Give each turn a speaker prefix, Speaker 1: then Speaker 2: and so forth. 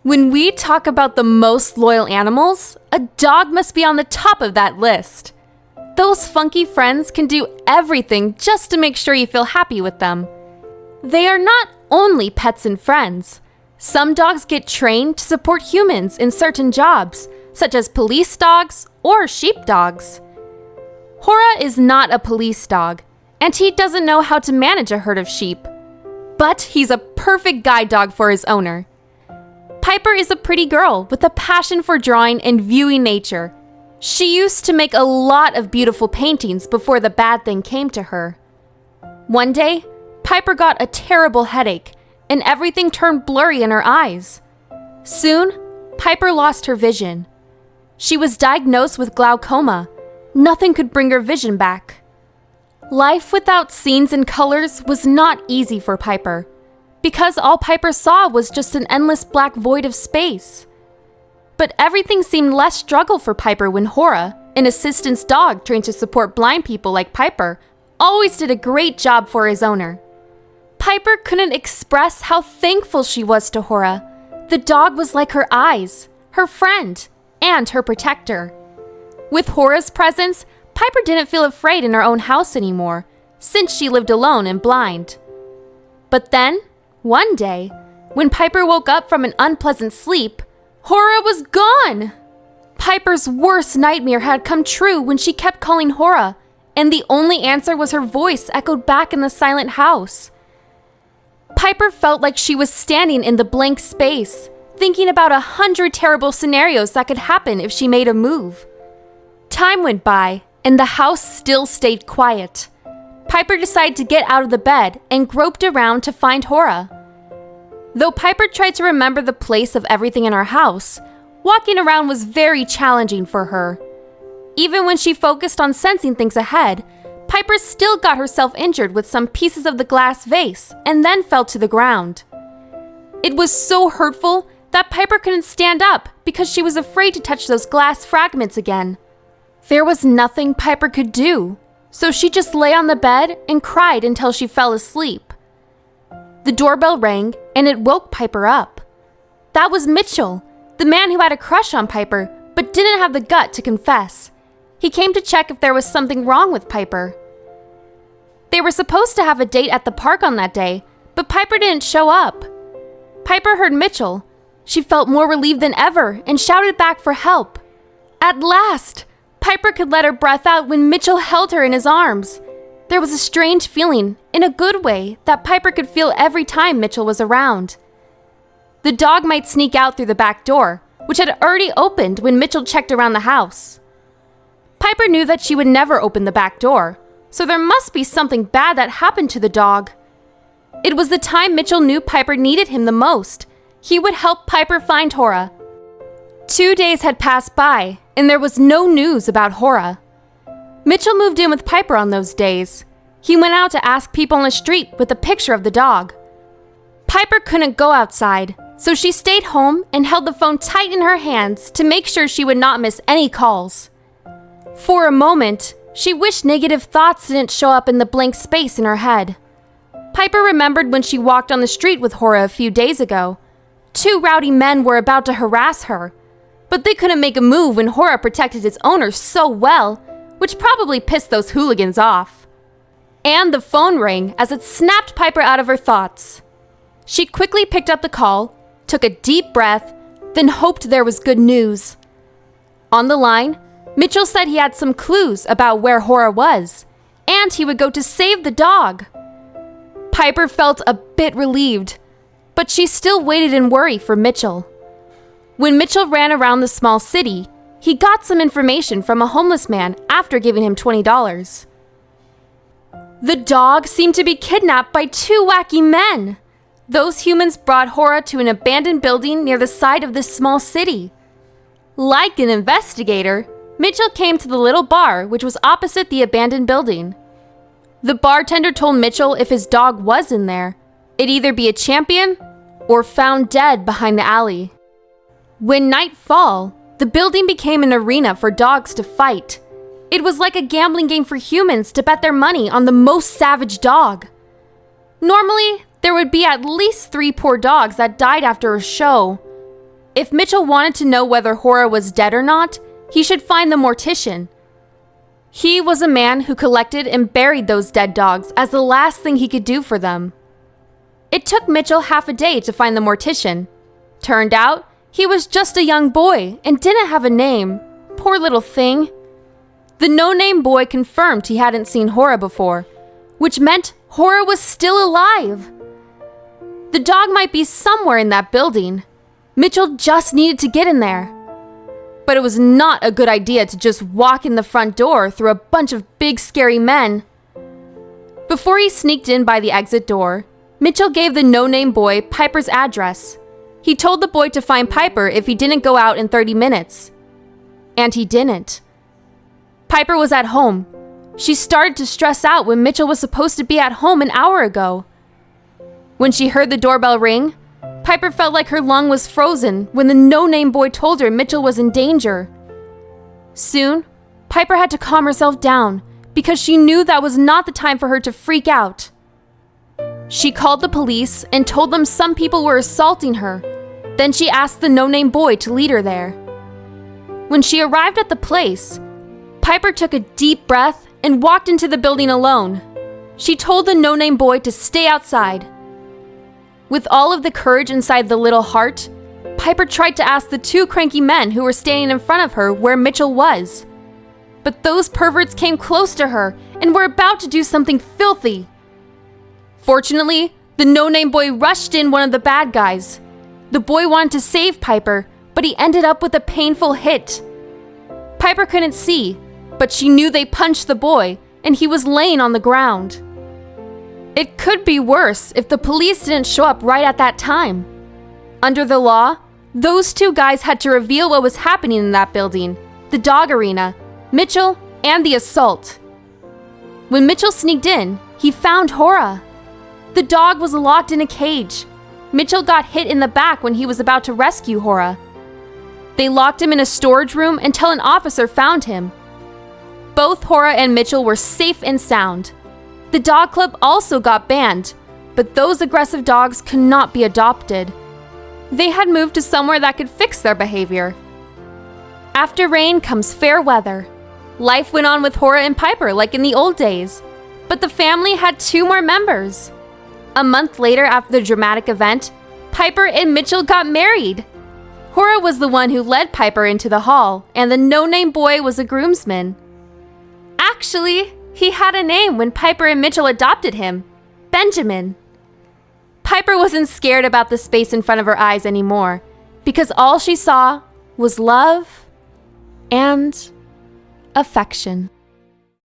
Speaker 1: When we talk about the most loyal animals, a dog must be on the top of that list. Those funky friends can do everything just to make sure you feel happy with them. They are not only pets and friends. Some dogs get trained to support humans in certain jobs, such as police dogs or sheepdogs. Hora is not a police dog, and he doesn't know how to manage a herd of sheep. But he's a perfect guide dog for his owner. Piper is a pretty girl with a passion for drawing and viewing nature. She used to make a lot of beautiful paintings before the bad thing came to her. One day, Piper got a terrible headache, and everything turned blurry in her eyes. Soon, Piper lost her vision. She was diagnosed with glaucoma. Nothing could bring her vision back. Life without scenes and colors was not easy for Piper, because all Piper saw was just an endless black void of space. But everything seemed less struggle for Piper when Hora, an assistance dog trained to support blind people like Piper, always did a great job for his owner. Piper couldn't express how thankful she was to Hora. The dog was like her eyes, her friend, and her protector. With Hora's presence, Piper didn't feel afraid in her own house anymore, since she lived alone and blind. But then, one day, when Piper woke up from an unpleasant sleep, Hora was gone! Piper's worst nightmare had come true when she kept calling Hora, and the only answer was her voice echoed back in the silent house. Piper felt like she was standing in the blank space, thinking about 100 terrible scenarios that could happen if she made a move. Time went by, and the house still stayed quiet. Piper decided to get out of the bed and groped around to find Hora. Though Piper tried to remember the place of everything in her house, walking around was very challenging for her. Even when she focused on sensing things ahead, Piper still got herself injured with some pieces of the glass vase and then fell to the ground. It was so hurtful that Piper couldn't stand up because she was afraid to touch those glass fragments again. There was nothing Piper could do, so she just lay on the bed and cried until she fell asleep. The doorbell rang, and it woke Piper up. That was Mitchell, the man who had a crush on Piper but didn't have the gut to confess. He came to check if there was something wrong with Piper. They were supposed to have a date at the park on that day, but Piper didn't show up. Piper heard Mitchell. She felt more relieved than ever and shouted back for help. At last! Piper could let her breath out when Mitchell held her in his arms. There was a strange feeling, in a good way, that Piper could feel every time Mitchell was around. The dog might sneak out through the back door, which had already opened when Mitchell checked around the house. Piper knew that she would never open the back door, so there must be something bad that happened to the dog. It was the time Mitchell knew Piper needed him the most. He would help Piper find Hora. 2 days had passed by, and there was no news about Hora. Mitchell moved in with Piper on those days. He went out to ask people on the street with a picture of the dog. Piper couldn't go outside, so she stayed home and held the phone tight in her hands to make sure she would not miss any calls. For a moment, she wished negative thoughts didn't show up in the blank space in her head. Piper remembered when she walked on the street with Hora a few days ago. 2 rowdy men were about to harass her, but they couldn't make a move when Hora protected its owner so well, which probably pissed those hooligans off. And the phone rang as it snapped Piper out of her thoughts. She quickly picked up the call, took a deep breath, then hoped there was good news. On the line, Mitchell said he had some clues about where Hora was, and he would go to save the dog. Piper felt a bit relieved, but she still waited in worry for Mitchell. When Mitchell ran around the small city, he got some information from a homeless man after giving him $20. The dog seemed to be kidnapped by 2 wacky men. Those humans brought Hora to an abandoned building near the side of this small city. Like an investigator, Mitchell came to the little bar which was opposite the abandoned building. The bartender told Mitchell if his dog was in there, it'd either be a champion or found dead behind the alley. When night fell, the building became an arena for dogs to fight. It was like a gambling game for humans to bet their money on the most savage dog. Normally, there would be at least 3 poor dogs that died after a show. If Mitchell wanted to know whether Hora was dead or not, he should find the mortician. He was a man who collected and buried those dead dogs as the last thing he could do for them. It took Mitchell half a day to find the mortician. Turned out, he was just a young boy and didn't have a name. Poor little thing. The no-name boy confirmed he hadn't seen Hora before, which meant Hora was still alive. The dog might be somewhere in that building. Mitchell just needed to get in there. But it was not a good idea to just walk in the front door through a bunch of big scary men. Before he sneaked in by the exit door, Mitchell gave the no-name boy Piper's address. He told the boy to find Piper if he didn't go out in 30 minutes. And he didn't. Piper was at home. She started to stress out when Mitchell was supposed to be at home an hour ago. When she heard the doorbell ring, Piper felt like her lung was frozen when the no-name boy told her Mitchell was in danger. Soon, Piper had to calm herself down because she knew that was not the time for her to freak out. She called the police and told them some people were assaulting her. Then she asked the no-name boy to lead her there. When she arrived at the place, Piper took a deep breath and walked into the building alone. She told the no-name boy to stay outside. With all of the courage inside the little heart, Piper tried to ask the two cranky men who were standing in front of her where Mitchell was. But those perverts came close to her and were about to do something filthy. Fortunately, the no-name boy rushed in one of the bad guys. The boy wanted to save Piper, but he ended up with a painful hit. Piper couldn't see, but she knew they punched the boy, and he was laying on the ground. It could be worse if the police didn't show up right at that time. Under the law, those two guys had to reveal what was happening in that building, the dog arena, Mitchell, and the assault. When Mitchell sneaked in, he found Hora. The dog was locked in a cage. Mitchell got hit in the back when he was about to rescue Hora. They locked him in a storage room until an officer found him. Both Hora and Mitchell were safe and sound. The dog club also got banned, but those aggressive dogs could not be adopted. They had moved to somewhere that could fix their behavior. After rain comes fair weather. Life went on with Hora and Piper like in the old days, but the family had 2 more members. A month later after the dramatic event, Piper and Mitchell got married. Hora was the one who led Piper into the hall, and the no-name boy was a groomsman. Actually, he had a name when Piper and Mitchell adopted him, Benjamin. Piper wasn't scared about the space in front of her eyes anymore, because all she saw was love and affection.